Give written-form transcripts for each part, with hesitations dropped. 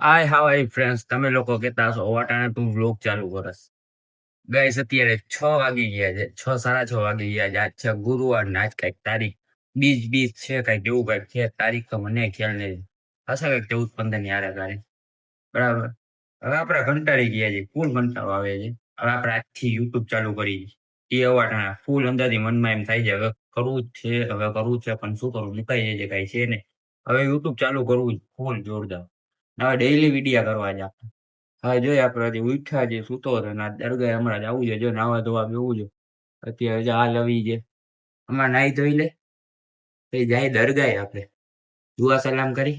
હાય hi friends, તમે લોકો કહેતા હશો ઓવાટાણે તું વ્લોગ ચાલુ કરસ. ગાઈસ અત્યારે 6 વાગી ગયા છે, 6 સાડા 6 વાગી ગયા છે. આજ છે ગુરુવાર ને આજ કઈક તારીખ બીજ બીજ છે, કઈક એવું કઈક છે. તારીખ તો મને ખ્યાલ નહીં, હશે કઈક 14-15 ની આરે તારીખ. બરાબર. હવે આપણે કંટાળી ગયા છે, ફૂલ કંટાળો આવે છે. હવે આપણે આજથી યુટ્યુબ ચાલુ કરી એ અવાટાણા ફૂલ અંદરથી મનમાં એમ થાય છે હવે કરવું જ છે, હવે કરવું જ છે, પણ શું કરવું, મુકાઈ જાય છે, કઈ છે નહીં. હવે યુટ્યુબ ચાલુ કરવું ફૂલ જોરદાર. હવે ડેઈલી વિડિયા કરવા છે આપણે. હવે જોઈએ આપણે હજી ઉઠ્યા છે, સૂતો હતો ને આ દરગાહ હમણાં જ આવું છે, જો નાવા ધોવા બેવું છે. અત્યારે જો હાલ આવી છે, હમણાં નાહી ધોઈ લે પછી જાય દરગાહ. આપણે દુઆ સલામ કરી,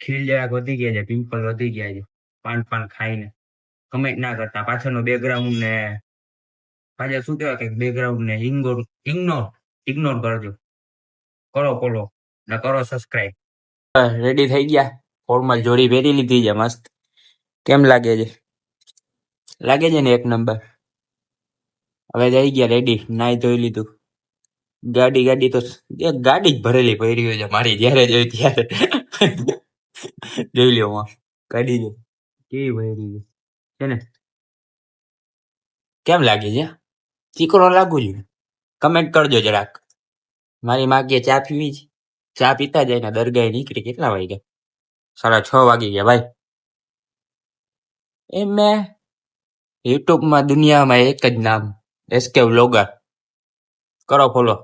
ખીલ જરાક વધી ગયા છે, પિમ્પલ વધી ગયા છે પાન પાન ખાઈને. કમેન્ટ ના કરતા, પાછળનો બેકગ્રાઉન્ડ ને પાછળ શું કહેવાય કે બેકગ્રાઉન્ડ ને ઇગ્નોર ઇગ્નોર ઇગ્નોર કરજો. કરો ફોલો ને કરો સબસ્ક્રાઇબ. રેડી થઈ ગયા, ફોર્મલ જોડી પહેરી લીધી છે મસ્ત. કેમ લાગે છે? લાગે છે ને એક નંબર. હવે જઈ ગયા રેડી, નાઈ ધોઈ લીધું. ગાડી ગાડી તો એક ગાડી જ ભરેલી પડી હોય છે મારી, જ્યારે જોઈ ત્યારે. જોઈ લ્યો માં ગાડી જો કેવી ભરેલી છે ને. કેમ લાગે છે? ચીકણો લાગુ છું? કમેન્ટ કરજો જરાક. મારી માં કે ચા પીવી છે, ચા પીતા જાય ને દરગાહે નીકળી. કેટલા વાગ્યા? 6:30 વાગી ગયા ભાઈ. એ મેં યુટ્યુબમાં દુનિયામાં એક જ નામ, એસકે વ્લોગર. કરો ફોલો.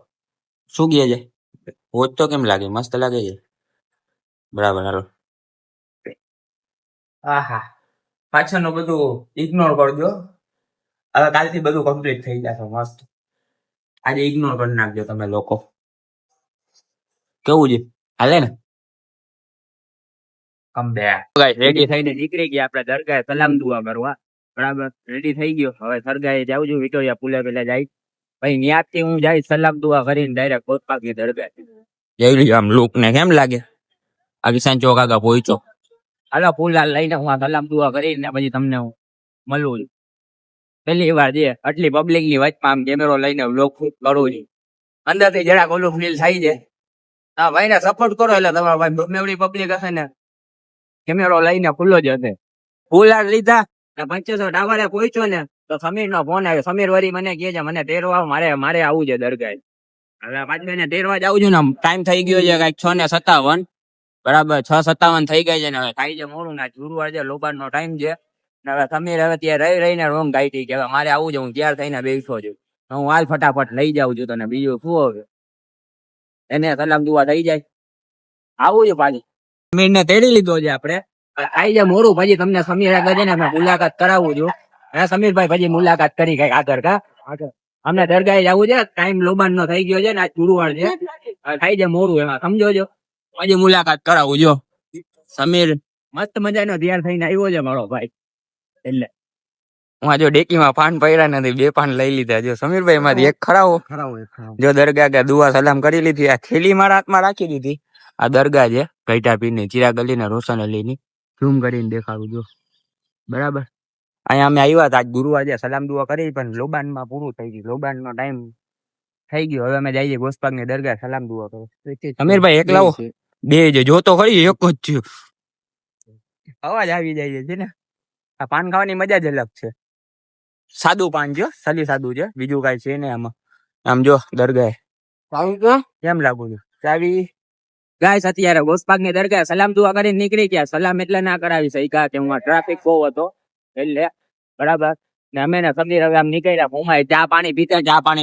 શું કહે છે? વોચ તો કેમ લાગે? મસ્ત લાગે છે. બરાબર, હાલો. આહા, પાછળનું બધું ઇગ્નોર કરજો. હવે કાલથી બધું કમ્પ્લીટ થઈ જશે મસ્ત. આજે ઇગ્નોર કરી નાખજો તમે લોકો. કેવું છે? હાલે ને? રેડી થઈને નીકળી ગયા આપણે દરગાહે સલામ દુઆ કરવા. બરાબર, રેડી થઈ ગયો. હવે દરગાહે જાઉં છું, વિક્ટોરિયા પુલે પેલા જાય. પછી ત્યાંથી હું જાય સલામ દુઆ કરીને ડાયરેક્ટ કોટપાકની દરગાહ. જોઈ લ્યો આમ લુક ને કેમ લાગે? આ કિસાન ચોક આગળ પહોંચો. હાલો પુલા લઈને હું સલામ દુઆ કરીને પછી તમને હું મળું છું. પહેલી વાર છે આટલી પબ્લિક ની વચમાં આમ કેમેરો લઈને વ્લોગ શૂટ કરું છું. અંદરથી જરાક ઓલું ફીલ થાય છે. હા ભાઈ ને સપોર્ટ કરો એટલે તમારા ભાઈ મેવડી પબ્લિક હશે ને કેમેરો લઈને ખુલ્લો જ હશે. પુલા લીધા ને 2500 ટાવરે પહોંચ્યો ને તો સમીર નો ફોન આવ્યો. સમીર વરી મને કહે છે મને તેરવા મારે આવું છે દરગાહ. હવે પાછળ ને તેરવા જ આવું છું ને ટાઈમ થઈ ગયો છે કઈક 6:57. બરાબર, 6:57 થઈ ગઈ છે ને હવે થાય છે મોડું ના ગુરુવાર છે, લોબાન નો ટાઈમ છે. હવે સમીર હવે ત્યાં રહીને રોંગ ગાઈટી કે મારે આવું છે, હું તૈયાર થઈને બેઠો છું. હું હાલ ફટાફટ લઈ જાઉં છું તને. બીજું શું હવે, એને સલામ દુઆ થઈ જાય આવું છે. પાછી સમીર ને તેડી લીધો છે આપણે. આઈ જાય મોડું પછી તમને સમીર આગળ છે ને મુલાકાત કરાવું છું. હે સમીરભાઈ, પછી મુલાકાત કરી કઈક આગળ કા અમને દરગાહે જવું છે. ટાઈમ લોબાન નો થઈ ગયો છે ને આજ ગુરુવાર છે, થાય છે મોડું, એમાં સમજો છો. પછી મુલાકાત કરાવું જો. સમીર મસ્ત મજાનો તૈયાર થઈને આવ્યો છે મારો ભાઈ. એટલે હું આ જો ડેકીમાં પાન પડ્યા નથી, 2 પાન લઈ લીધા. જો સમીરભાઈ એમાંથી એક ખરાવો જો દરગાહ કે દુઆ સલામ કરી લીધી. આ થેલી મારા હાથમાં રાખી દીધી. આ દરગાહ છે ઘઈટા પીરની, ચિરાગ અલી ને રોશન અલી ની. ઝૂમ કરીને દેખાડું જો. બરાબર, અહીંયા અમે આવ્યા હતા આજ ગુરુવાર છે, સલામ દુઆ કરી પણ લોબાનમાં પૂરું થઈ ગયું. લોબાન નો ટાઈમ થઈ ગયો. હવે અમે જઈએ ગોસપાક ની દરગાહ સલામ દુઆ કરો. સમીરભાઈ એક લાવો, બે જે જોતો ખરી એક જ છે. અવાજ આવી જાય છે ને. આ પાન ખાવાની મજા જ અલગ છે. સાદું પાન છે, સલી સાદું છે, બીજું કઈ છે ને આમાં. આમ જો દરગાહ કેમ લાગુ છું. ચાવી ગાઈસ અત્યારે ગોસપાક ની દરગાહ સલામ દુઆ કરીને નીકળી ગયા. સલામ એટલે ના કરાવી શક્યા કે હું ટ્રાફિક બહુ હતો એટલે. બરાબર, ને અમે ને સમીર હવે આમ નીકળ્યા. મોમાય ચા પાણી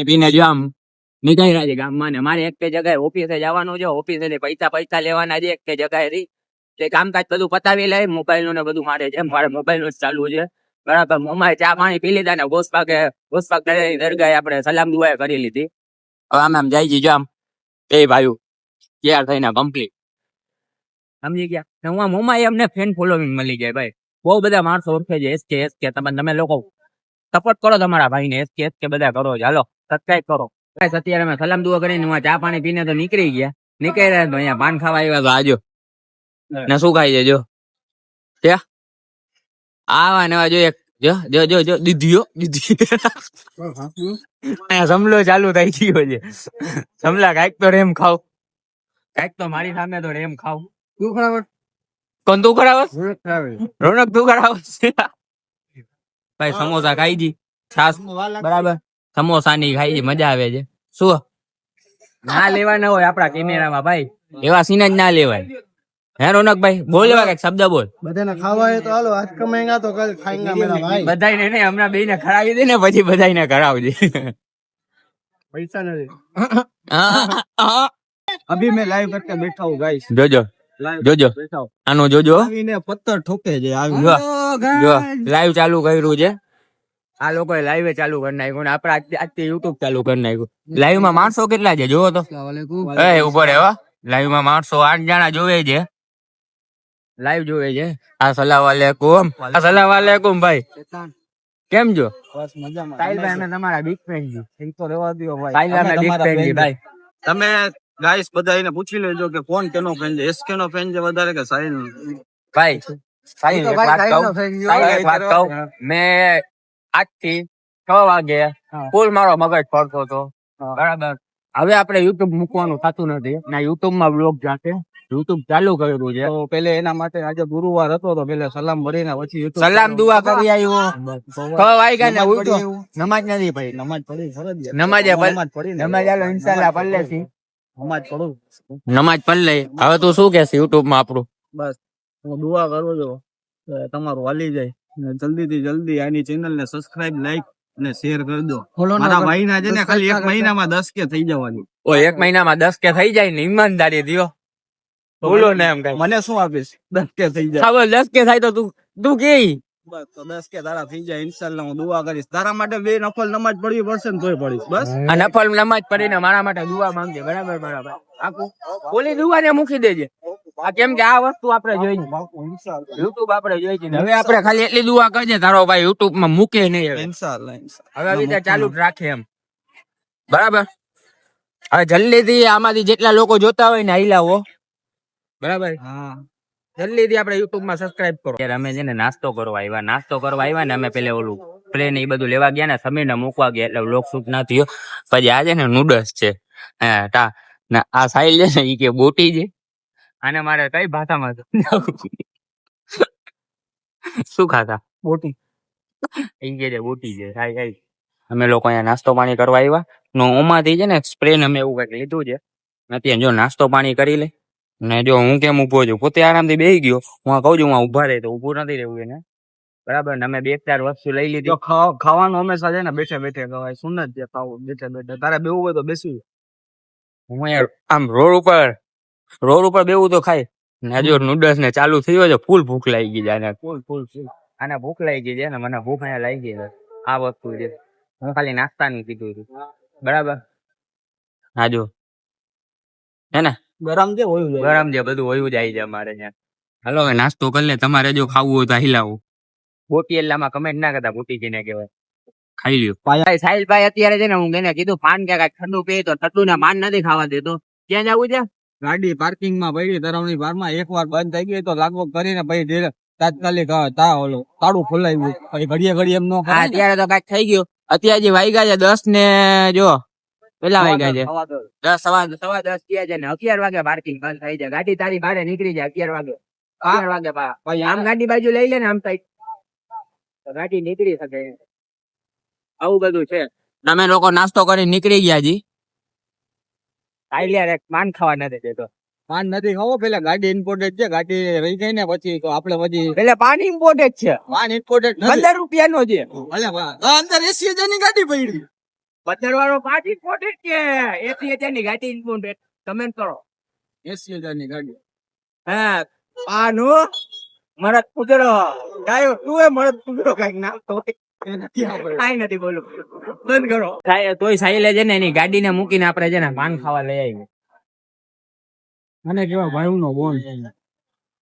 પીને જો આમ નીકળ્યા છે ગામમાં. ને મારે એક તે જગ્યાએ ઓફિસે જવાનું છે. ઓફિસે પૈસા લેવાના છે એક તે જગ્યાએથી. તે કામકાજ બધું પતાવી લે. મોબાઈલ નું ને બધું મારે છે, મારે મોબાઈલ નું જ ચાલુ છે. બરાબર, મોમાય ચા પાણી પી લીધા ને ગોસપાક દરગાહ આપણે સલામ દુઆ કરી લીધી. હવે આમ જાય છે જો આમ એ ભાઈ તૈયાર થઈને કમ્પ્લીટ. સમજી ગયા. હું આ મોમાય અમને ફેન ફોલોવિંગ મળી જાય ભાઈ. બહુ બધા માણસો ઓળખે છે. એસકે તમે લોકો સપોર્ટ કરો તમારા ભાઈને. એસકે બધા કરો. હાલો સબસ્ક્રાઇબ કરો. અત્યારે અમે સલામ દુઆ કરીને ચા પાણી પીને તો નીકળી ગયા. નીકળ્યા તો અહીંયા પાન ખાવા આવ્યા તો આજો ને શું ખાઈ છે જો ત્યાં આવા ને જો એક જો દીધીઓ સમલો ચાલુ થઈ ગયો છે. સમલા કાંઈક તો રેમ ખાવ, કાંઈક તો મારી સામે તો રેમ ખાવ. શું ખબર કોણ તું કરાવસ? રોનક તું કરાવસ? ભાઈ સમોસા ખાઈ જી, છાસ બરાબર, સમોસા ની ખાઈ જી, મજા આવે છે. શું ના લેવા ના હોય આપડા કેમેરામાં ભાઈ, એવા સીન જ ના લેવાય. હે રોનકભાઈ બોલ, એવા કઈક શબ્દ બોલ. બધાને ખાવા હોય તો હાલો, આજ કમાएगा तो कल खाएंगा मेरा भाई. બધાને ને હમણાં બેયને ખરાવી દે ને પછી બધાને કરાવજે. पैसा नहीं. હા, अभी मैं लाइव करके बैठा हूँ गाइस. જોજો लाइव જોજો बैठा हूँ. આનો જોજો. આવીને પથ્થર ઠોકે છે આવી. જો લાઈવ ચાલુ કર્યું છે, આ લોકોએ લાઈવ ચાલુ કરી નાખ્યું ને આપણે આજથી યુટ્યુબ ચાલુ કરી નાખ્યું. લાઈવ માં માણસો કેટલા છે જોવો તો. એ ઉભો રહે હો, લાઈવ માં માણસો 8 જણા જોવે છે, લાઈવ જોવે છે. અસલામ વાલેકુમ, અસલામ વાલેકુમ ભાઈ, કેમ છો? બસ મજામાં. સાહિલભાઈ અમે તમારા બિગ ફેન છે. એ તો રહેવા દો ભાઈ. સાહિલ અમે બિગ ફેન છે ભાઈ. તમે ગાઈસ બધા એને પૂછી લેજો કે કોણ કેનો ફેન છે, એસકે નો ફેન છે વધારે કે સાહિલ નો? ભાઈ સાહિલ એક વાત કહું, સાહિલ એક વાત કહું, મેં આજથી 6 વાગે ફૂલ મારો મગજ ફરતો હતો બરાબર. હવે આપણે યુટ્યુબ મૂકવાનું થતું નથી, ના યુટ્યુબ માં બ્લોગ જાતે યુટ્યુબ ચાલુ કર્યું છે. તો પેલે એના માટે આજે ગુરુવાર હતો તો પેલે સલામ ભરીને પછી YouTube સલામ દુઆ કરી આવ્યો. 6 વાગ્યા ને ઉઠો, નમાજ નથી ભાઈ, નમાજ પડી ફરજિયાત. નમાજ પડી નમાજ આલો ઇન્શાલ્લાહ પલ્લે થી નમાજ પડું. નમાજ પલ્લે. હવે તું શું કહેશ યુટ્યુબ માં આપણું? બસ હું દુઆ કરું છું કે તમારું હાલી જાય ને જલ્દી થી જલ્દી આની ચેનલ ને સબસ્ક્રાઇબ, લાઈક અને શેર કરી દો. મારા ભાઈ ના છે ને ખાલી 1 મહિનામાં 10 કે થઈ જવાની. ઓ 1 મહિનામાં 10 કે થઈ જાય ને, ઈમાનદારી દિયો બોલો ને એમ કઈ. મને શું આપીશ? 10 કે થઈ જાય. ખબર 10 કે થાય તો તું કે બસ તો 10 કે તારા થઈ જાય ઇન્શાલ્લાહ. હું દુઆ કરીશ તારા માટે. 2 નફલ નમાજ પડી પડશે ને તોય પડીશ. બસ આ નફલ નમાજ પડીને મારા માટે દુઆ માંગજે. બરાબર બરાબર. આખું બોલી દુઆ ને મૂકી દેજે. આ કેમ કે આ વસ્તુ આપણે જોઈ યુટ્યુબ આપણે જોઈ છે. હવે આપણે ખાલી એટલી દુઆ કરજે તારો ભાઈ યુટ્યુબ માં મૂકે નહીં. હવે ઇન્શાલ્લાહ હવે આવી રીતે ચાલુ જ રાખે એમ. બરાબર. હવે જલ્દી થી આમાંથી જેટલા લોકો જોતા હોય ને આઈલાવો. બરાબર. હા જલ્દી થી આપણે યુટ્યુબ માં સબસ્ક્રાઇબ કરો. યાર અમે છે ને નાસ્તો કરવા આવ્યા ને અમે પેલે ઓલું પ્લેન એ બધું લેવા ગયા ને, સમીર ને મૂકવા ગયા એટલે વ્લોગ શૂટ ના થયો. પછી આ છે ને નૂડલ્સ છે, આ સાહિલ છે ને ઈ કે બોટી છે. આને મારે કઈ ભાષામાં શું ખાતા? બોટી. ઈ કે છે બોટી છે. હાય અમે લોકો અહીંયા નાસ્તો પાણી કરવા આવ્યા નો ઓમાંથી છે ને સ્પ્રે ને અમે એવું કઈક લીધું છે. અત્યારે જો નાસ્તો પાણી કરી લે ને જો હું કેમ ઉભો છું, પોતે આરામથી બેસી ગયો. હું આ કહું છું હું ઉભા રહે તો ઉભું નથી રહેવું એને. બરાબર ને અમે 2-4 વસ્તુ લઈ લીધી. ખાવાનું હંમેશા છે ને બેઠે બેઠે ખવાય. સુન્નત છે ખાવું બેઠે બેઠે. તારે બેવું હોય તો બેસી. હું યાર આમ રોડ ઉપર બેવું તો ખાય ને. જો નૂડલ્સ ને ચાલુ થયું હોય તો ફૂલ ભૂખ લાગી ગઈ છે આને. ફૂલ આને ભૂખ લાગી ગઈ છે ને મને ભૂખ અહીંયા લાગી ગઈ છે. આ વસ્તુ છે. હું ખાલી નાસ્તાનું કીધું હતું. બરાબર. હા જો હે ને ગરમ છે હોય જાય. ગરમ છે બધું હોય જાય છે અમારે ત્યાં. હાલો હવે નાસ્તો કરી લે. તમારે જો ખાવું હોય તો હિલાવું. બોટી એટલામાં કમેન્ટ ના કરતા, બોટી કેને કહેવાય. ખાઈ લ્યો. સાહિલભાઈ અત્યારે છે ને હું એને કીધું પાન કે કાંઈક ઠંડુ પીએ તો ઠંડુ ના પાન નથી ખાવા દેતો. ક્યાં જવું છે? ગાડી પાર્કિંગ માં પડી તરવની બારમાં. એકવાર બંધ થઈ ગઈ તો લાગવગ કરીને પછી ધીરે તાત્કાલિક તાળું ખોલાવ્યું. પછી ઘડીએ એમ નો હા અત્યારે તો કાંઈક થઈ ગયું. અત્યારે જે વાગ્યા છે 10 ને જો પેલા વાગ્યા છે 10 સવા 10 થયા છે ને 11 વાગે પાર્કિંગ બંધ થઈ જાય. ગાડી તારી બહાર નીકળી જાય 11 વાગે પછી આમ ગાડી બાજુ લઈ લે ને આમ સાઈડ તો ગાડી નીકળી શકે. આવું બધું છે. તમે લોકો નાસ્તો કરી નીકળી ગયા જી. એક પાન ખાવા નથી દેતો. પાન નથી ખાવો. પેલા ગાડી ઇમ્પોર્ટેડ છે. ગાડી રહી ગઈ ને પછી તો આપડે પછી એટલે પાન ઇમ્પોર્ટેડ છે. પાન ઇમ્પોર્ટેડ 15 રૂપિયાનો છે. અંદર 80,000 ની ગાડી પડી. 15 વાળો પાન ઇમ્પોર્ટેડ છે. 80,000 ની ગાડી ઇમ્પોર્ટેડ. કમેન્ટ કરો. 80,000 ની ગાડી. હા પાન હો મરદ પુતળો ગાયો તું એ મરદ પુતળો કઈક નાખતો કાઈ નથી બોલું. બંધ કરો. તોય સાહિલે છે ને એની ગાડીને મૂકીને આપણે છે ને પાન ખાવા લઈ આવી. મને કેવા ભાઈ નો બોન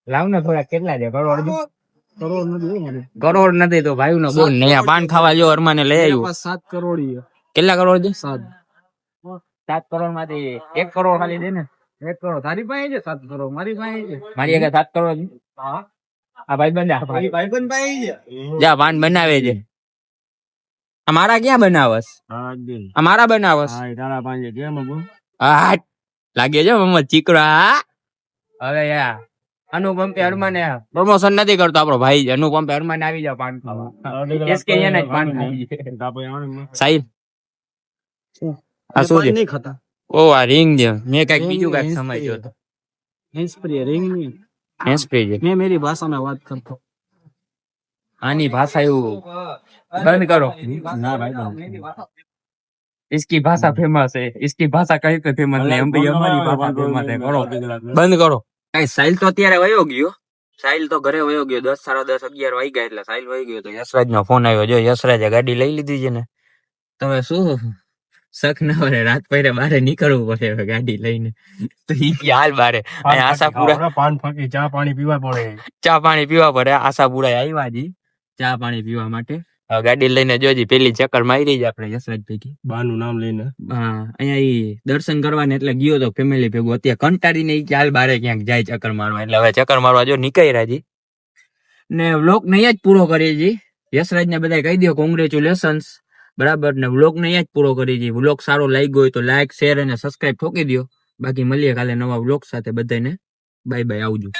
લાવ ને થોડા કેટલા છે? કરોડ નથી. કરોડ નથી તો ભાઈ નો બોન નહીં. પાન ખાવા જો અરમાને લઈ આવ્યું. 7 કરોડ. કેટલા કરોડ છે? 7 કરોડ માંથી 1 કરોડ ખાલી દે ને. 1 કરોડ તારી પાસે છે. 7 કરોડ મારી પાસે છે. મારી આગળ 7 કરોડ છે. હા આ ભાઈબંધ ભાઈબંધ પાસે છે. જા પાન બનાવે છે. આ મારા ક્યાં બનાવસ? આ મારા બનાવસ. હા તારા પાસે કેમ બોલ. હા લાગે છે મમ્મા ચીકરા. હવે યાર અનુપમ પે હરમાને પ્રમોશન નથી કરતો આપણો ભાઈ છે. અનુપમ પે હરમાને આવી જાવ પાન ખાવા. SK એને જ પાન ખાવી. સાહિલ આ શું છે? નહીં ખાતા ઓ આ રિંગ છે. મેં કઈક બીજું કઈક સમજ્યો હતો. હેન્ડસ્પ્રે રિંગ નહીં હેન્ડસ્પ્રે છે. मैं मेरी भाषा में बात करता हूँ આની ભાષા એવું બંધ કરો. ना भाई इसकी भाषा फेमस है. इसकी भाषा कहीं पे फेमस नहीं. हम भी हमारी भाषा फेमस है. કરો બંધ કરો. કઈ સાહિલ તો અત્યારે વયો ગયો. સાહિલ તો ઘરે વયો ગયો. 10, 10:30, 11 વાગ્યા એટલે સાહિલ વયો ગયો. તો યશરાજ નો ફોન આવ્યો. જો યશરાજે ગાડી લઈ લીધી છે ને. તમે શું શક ના વરે રાત પહેરે બારે નીકળવું પડે હવે ગાડી લઈને. તો ઈ કે હાલ બારે અહીંયા આશાપુરા पान फाकी चा पानी पीवा पड़े ચા પાણી પીવા પડે. આશાપુરા આવ્યા જી ચા પાણી પીવા માટે. હવે ગાડી લઈને જોજી પેલી ચક્કર મારી જ આપણે યશરાજ ભેગી. બાનું નામ લઈને હા અહીંયા ઈ દર્શન કરવાને એટલે ગયો તો ફેમિલી ભેગું. અત્યારે કંટાળીને ઈ કે હાલ બારે ક્યાંક જાય ચક્કર મારવા. એટલે હવે ચક્કર મારવા જો નીકળ્યા જી. ને વ્લોગ ને અહીંયા જ પૂરો કરીએ જી. યશરાજ ને બધા કહી દો કોંગ્રેચ્યુલેશન્સ. બરાબર ને વ્લોગ ને અહીંયા જ પૂરો કરી જી. વ્લોગ સારો લાગ્યો હોય તો લાઈક શેર અને સબસ્ક્રાઇબ ઠોકી દો. બાકી મળીએ કાલે નવા વ્લોગ સાથે. બધાને બાય બાય આવજો.